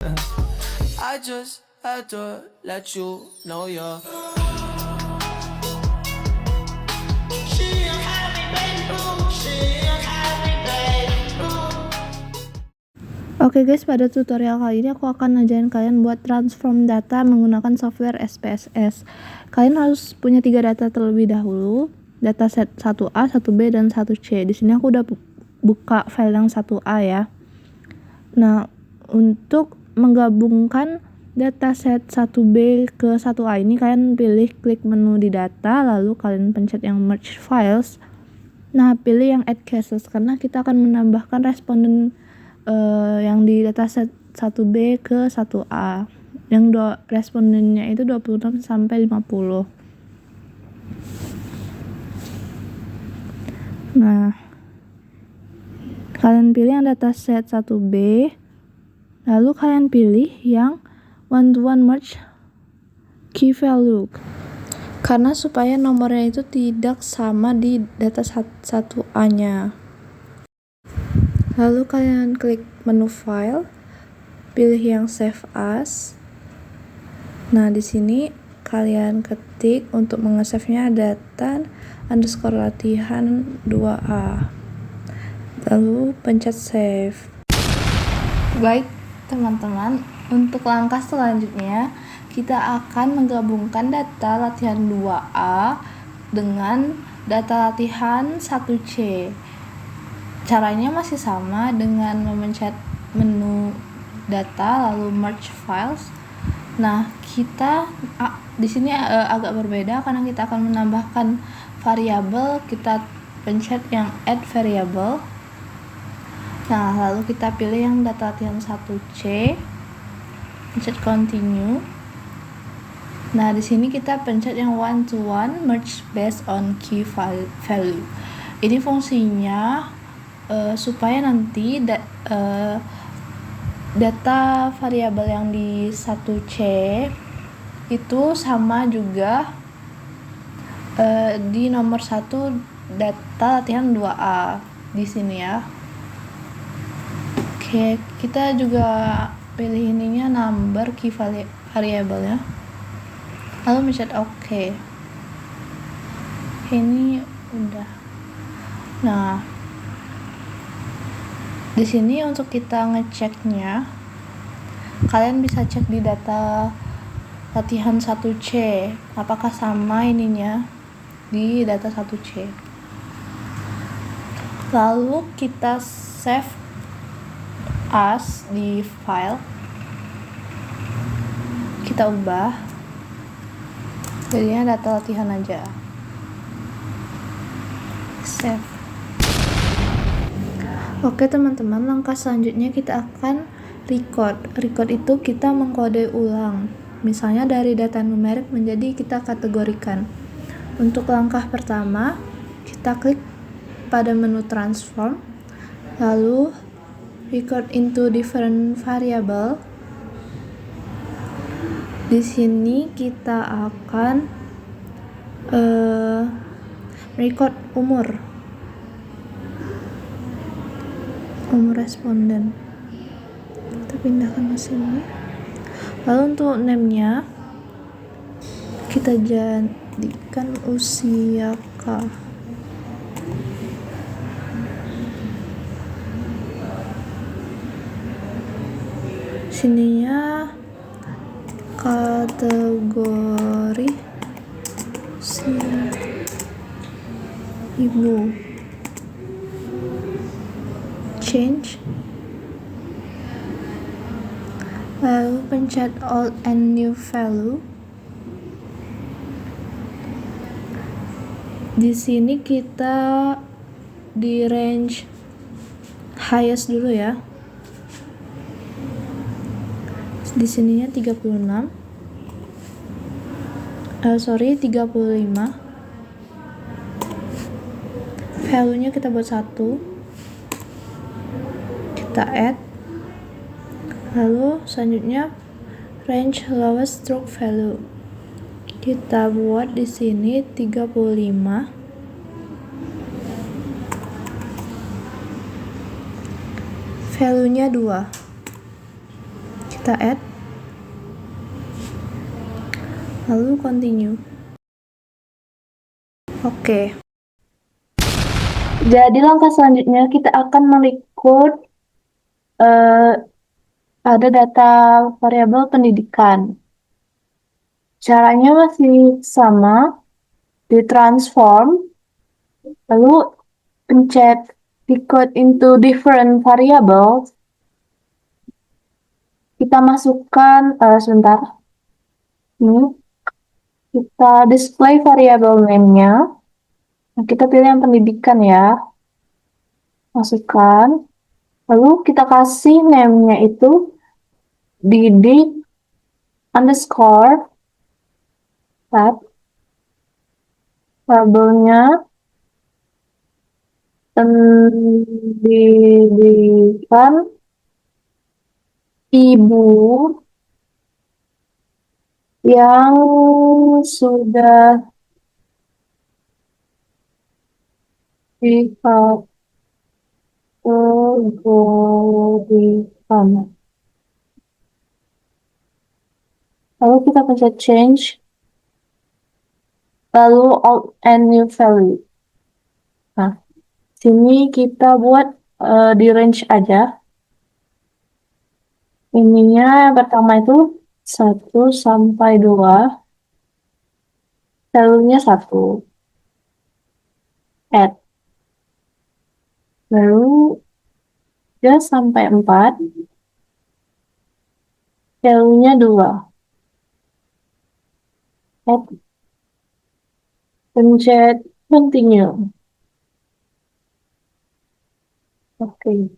I just had to let you know you're. Oke guys, pada tutorial kali ini aku akan ngajarin kalian buat transform data menggunakan software SPSS. Kalian harus punya 3 data terlebih dahulu, dataset 1A, 1B, dan 1C. Di sini aku udah buka file yang 1A ya. Nah, untuk menggabungkan dataset 1B ke 1A ini, kalian klik menu di data, lalu kalian pencet yang merge files. Nah, pilih yang add cases karena kita akan menambahkan responden yang di dataset 1B ke 1A. Yang respondennya itu 26 sampai 50. Nah, kalian pilih yang dataset 1B, lalu kalian pilih yang one-to-one merge key value. Karena supaya nomornya itu tidak sama di data 1A-nya. Lalu kalian klik menu file, pilih yang save as. Nah, di sini kalian ketik untuk mengesave-nya data underscore latihan 2A. Lalu pencet save. Baik, teman-teman, untuk langkah selanjutnya kita akan menggabungkan data latihan 2A dengan data latihan 1C. Caranya masih sama dengan memencet menu data lalu merge files. Nah, kita di sini agak berbeda karena kita akan menambahkan variabel. Kita pencet yang add variable. Nah, lalu kita pilih yang data latihan 1C. Pencet continue. Nah, di sini kita pencet yang one to one merge based on key value. Ini fungsinya supaya nanti data variabel yang di 1C itu sama juga di nomor 1 data latihan 2A di sini ya. Oke, kita juga pilih ininya number key variable ya. Lalu pencet OK. Ini udah. Nah, di sini untuk kita ngeceknya, kalian bisa cek di data latihan 1C apakah sama ininya di data 1C. Lalu kita save as di file, kita ubah jadinya data latihan aja, save. Oke teman-teman, langkah selanjutnya kita akan record. Record itu kita mengkode ulang, misalnya dari data numerik menjadi kita kategorikan. Untuk langkah pertama, kita klik pada menu transform, lalu record into different variable. Di sini kita akan record umur responden. Kita pindahkan ke sini. Lalu untuk name-nya kita jadikan usia K. Sininya kategori si ibu. Change, lalu pencet old and new value. Di sini kita di range highest dulu ya. Di sininya 35. 35. Value-nya kita buat 1. Kita add, lalu selanjutnya range lowest stroke value kita buat di sini 35. Value-nya 2. Kita add, lalu continue. Oke. Jadi langkah selanjutnya kita akan merecord ada data variabel pendidikan. Caranya masih sama, ditransform, lalu pencet decode into different variables. Kita masukkan, sebentar, ini kita display variabel name-nya. Nah, kita pilih yang pendidikan ya, masukkan, lalu kita kasih name-nya itu didik underscore tab, labelnya pendidikan ibu yang sudah dikategorikan. Lalu kita pencet change, lalu alt and new value. Nah, sini kita buat di range aja. Ininya yang pertama itu 1 sampai 2, value-nya 1. Add. Lalu 3 sampai 4, value-nya 2. Add. Pencet continue. Oke.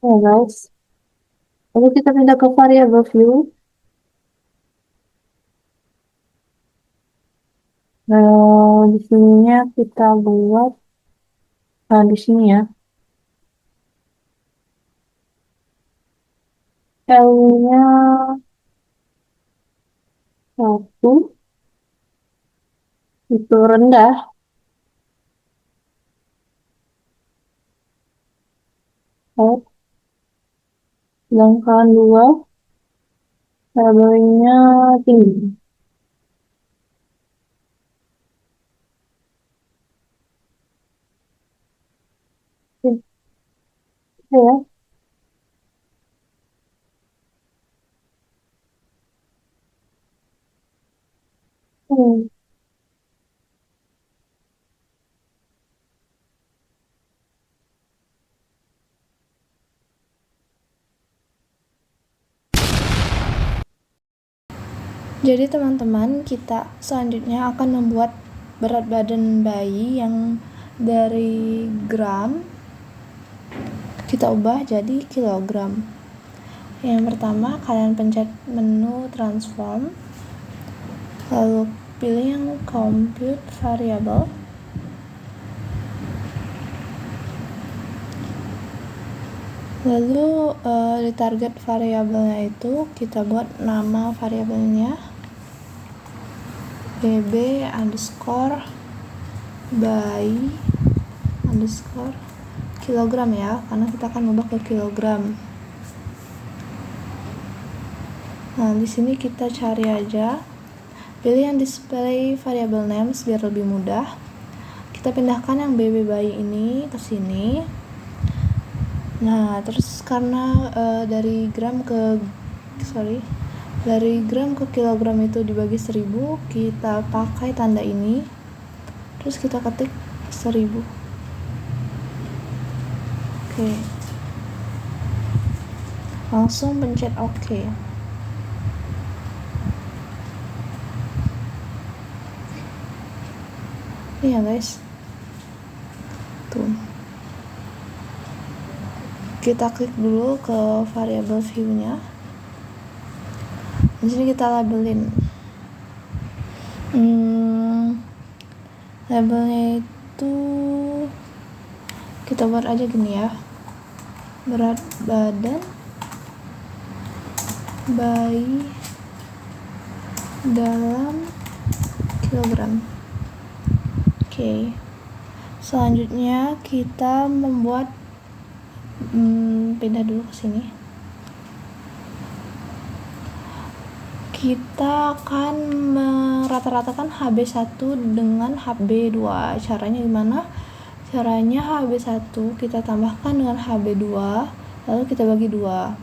Nah, guys. Lalu kita pindah ke variable view. Nah, di sininya kita buat, di sini ya. Value-nya 1, itu rendah. Add. Sedangkan 2, value-nya tinggi. Oke. Ya. Hmm. Jadi teman-teman, kita selanjutnya akan membuat berat badan bayi yang dari gram kita ubah jadi kilogram. Yang pertama, kalian pencet menu transform, lalu pilih yang compute variable. Lalu di target variabelnya itu kita buat nama variabelnya bb underscore bayi underscore kilogram ya, karena kita akan ubah ke kilogram. Nah, di sini kita cari aja, pilih yang display variable names biar lebih mudah. Kita pindahkan yang bb bayi ini ke sini. Nah, terus karena dari gram ke kilogram itu dibagi 1000, kita pakai tanda ini, terus kita ketik 1000. Oke. Langsung pencet OK. Ini ya guys, tuh. Kita klik dulu ke variable view-nya. Di sini kita labelin. Labelnya itu kita buat aja gini ya. Berat badan bayi dalam kilogram. Oke. Selanjutnya kita membuat pindah dulu ke sini. Kita akan merata-ratakan HB1 dengan HB2. Caranya gimana? Caranya HB1 kita tambahkan dengan HB2, lalu kita bagi 2.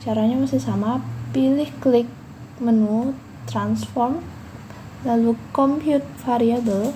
Caranya masih sama, pilih klik menu transform, lalu compute variable.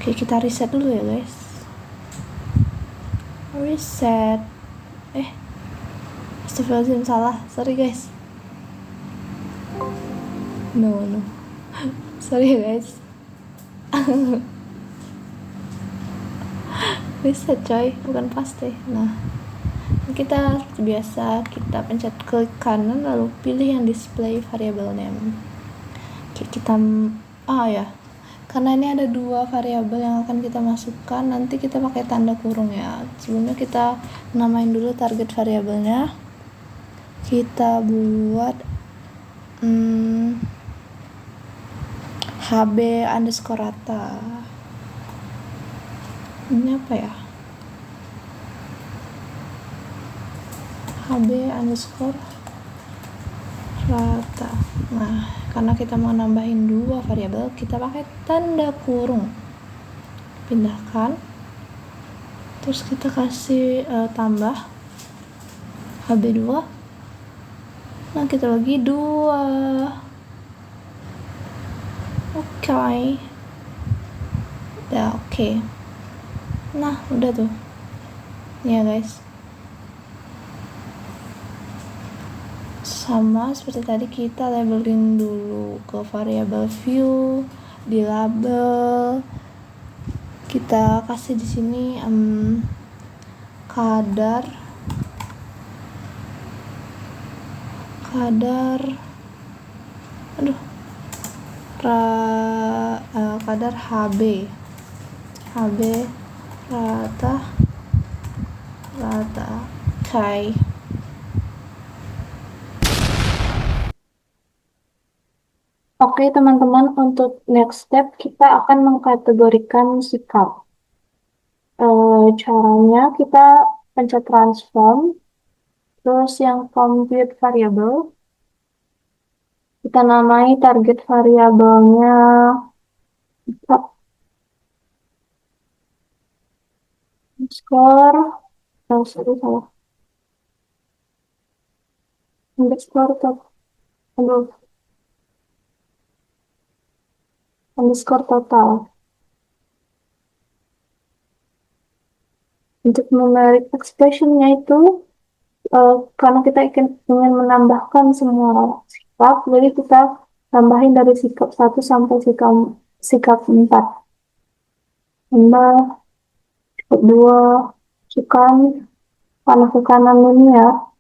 Oke, kita reset dulu ya guys. Reset. Astagfirullahaladzim, salah. Sorry guys. No. Sorry guys. Reset coy, bukan paste. Nah, kita biasa kita pencet klik kanan lalu pilih yang display variable name. Oke, kita karena ini ada 2 variabel yang akan kita masukkan, nanti kita pakai tanda kurung ya. Sebelumnya kita namain dulu target variabelnya. Kita buat HB underscore rata. Ini apa ya? HB underscore rata. Nah, karena kita mau nambahin 2 variabel, kita pakai tanda kurung. Pindahkan. Terus kita kasih tambah HB2. Nah, kita bagi 2. Oke. Udah oke. Nah, udah tuh. Nih ya guys. Sama seperti tadi, kita labeling dulu ke variabel view, di label kita kasih di sini kadar HB rata. Okay. Oke teman-teman, untuk next step kita akan mengkategorikan sikap. Caranya kita pencet transform, terus yang compute variable, kita namai target variabelnya sikap underscore, salah, underscore total. Untuk numeric expressionnya itu karena kita ingin menambahkan semua sikap, jadi kita tambahin dari sikap 1 sampai sikap 4. Tambah sikap 2, sukan panah ke kanan ini ya.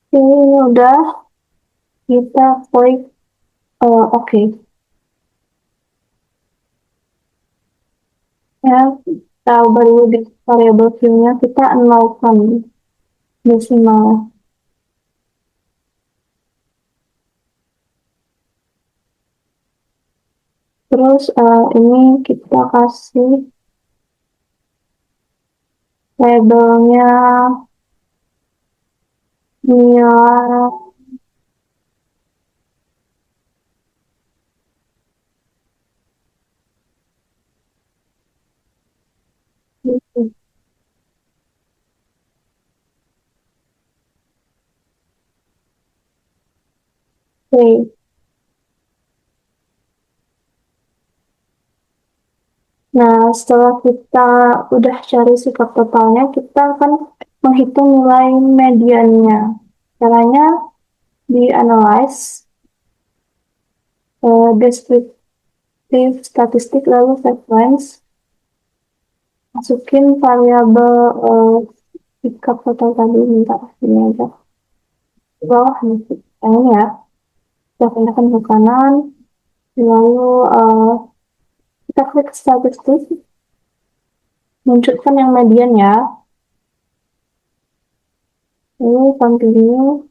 Ini udah, kita klik oke. Ya, kita baru di variabel view-nya kita nolkan desimal. Terus ini kita kasih labelnya nilai oke. Nah, setelah kita udah cari sikap totalnya, kita akan menghitung nilai mediannya. Caranya di analyze, descriptive statistik, lalu sequence, masukin variabel sikap total tadi, bentar, ini aja. Di bawah nih, yang ini ya, kita pindahkan ke kanan, lalu kita klik statistik, munculkan yang median ya. Ini continue.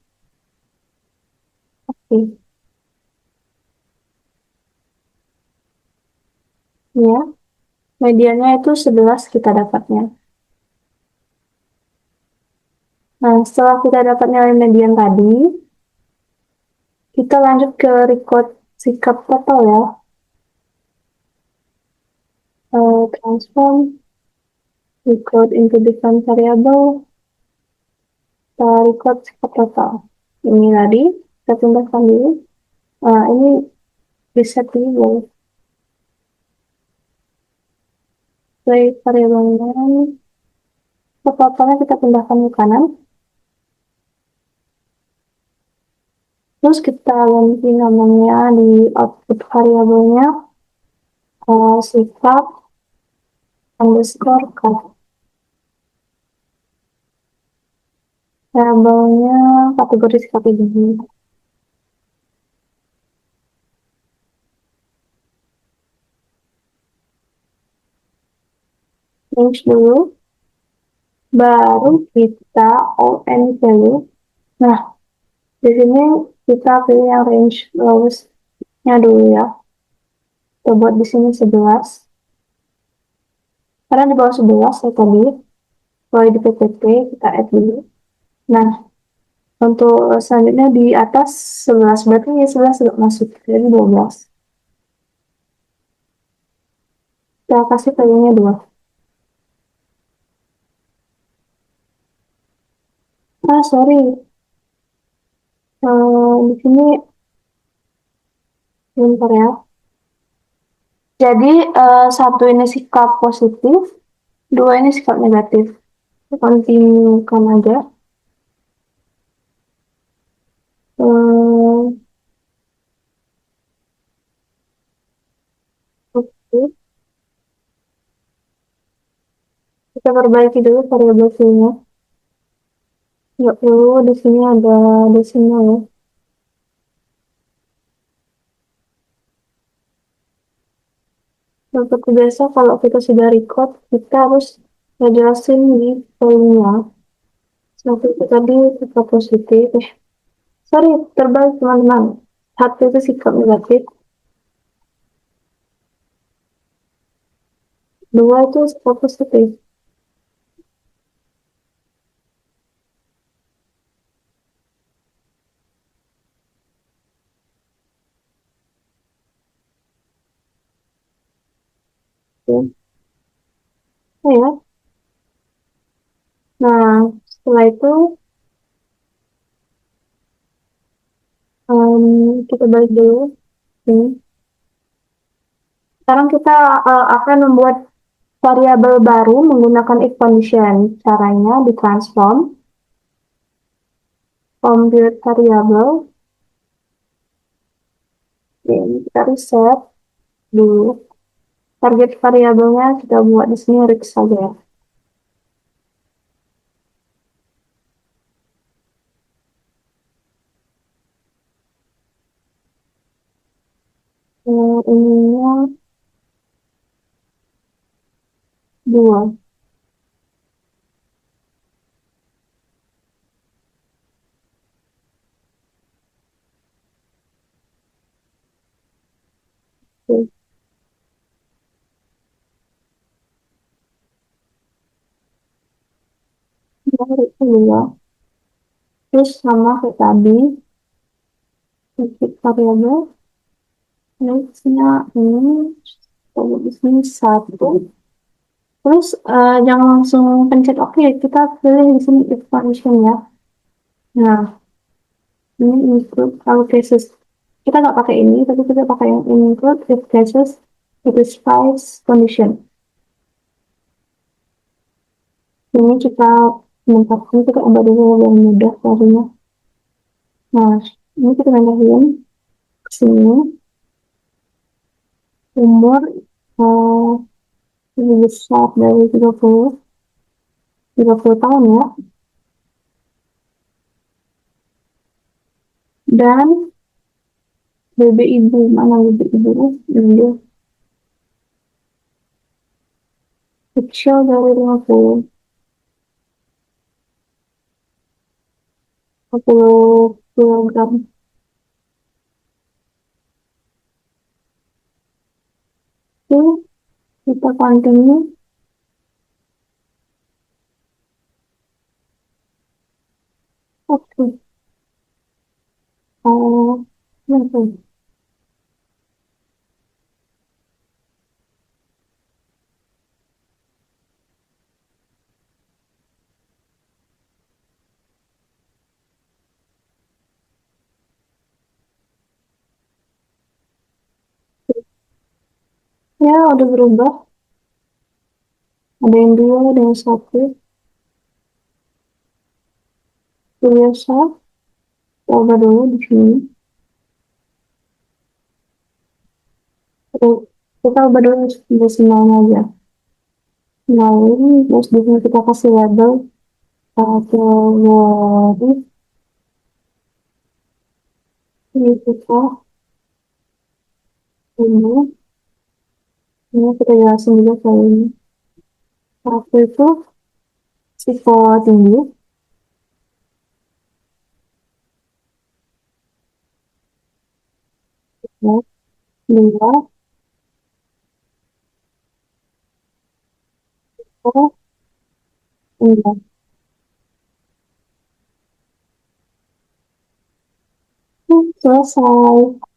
Oke. Ya, mediannya itu 11 kita dapatnya. Nah, setelah kita dapat nilai median tadi, kita lanjut ke record sikap total ya. Transform record into different variable, kita record sikap total. Ini tadi, kita tambahkan dulu. Ini reset dulu. Play variabelnya, totalnya kita pindahkan ke kanan. Terus kita ganti namanya di output variabelnya sikap underscore cut. Variabelnya kategori sikap ini. Range dulu, baru kita on value. Nah, di sini kita pilih yang range lowest-nya dulu ya. Kita buat di sini 11. Karena di bawah 11 ya tadi, kalau di PPT kita add dulu. Nah, untuk selanjutnya di atas 11, berarti ya 11 tidak masuk, jadi 12. Kita kasih value-nya 2. Sorry. Di sini bentar ya. Jadi, satu ini sikap positif, dua ini sikap negatif. Continuekan aja. Oke. Kita perbaiki dulu variabel C-nya. Nggak perlu, di sini ada desimal ya. Seperti biasa, kalau kita sudah record, kita harus ngejelasin di volume-nya. Satu itu tadi sikap positif. Sorry, terbalik teman-teman. Satu itu sikap negatif. Dua itu sikap positif. Oke. Oh ya. Nah, setelah itu kita balik dulu. Ini. Sekarang kita akan membuat variabel baru menggunakan if condition. Caranya di transform compute variable. Ini kita reset dulu. Target variabelnya kita buat di sini Rix saja. Ininya 2. Oke. Rix 2. Terus sama kayak tadi, target variabel. Rix-nya ini, di sini 1. Terus jangan langsung pencet oke, kita pilih di sini if condition ya. Nah, ini include all cases. Kita nggak pakai ini, tapi kita pakai yang include if cases satisfies condition. Ini kita menempatkan kita ubah dulu yang mudah caranya. Nah, ini kita tambahin ke sini umur lebih besar dari 30 tahun ya. Dan BB ibu, mana BB ibu? Ini kecil dari 50 kilogram. Oke, kita continue. Oke, oke. Ya, udah berubah. Ada yang dua, ada yang satu. Biasa, coba dulu di sini. Terus kita ubah dulu desimalnya aja. Nah, ini terus di sini kita kasih label kategori. Ini kita ini kita jelasin juga kayak ini. Satu itu risiko tinggi, ya. Dua, risiko rendah. Selesai.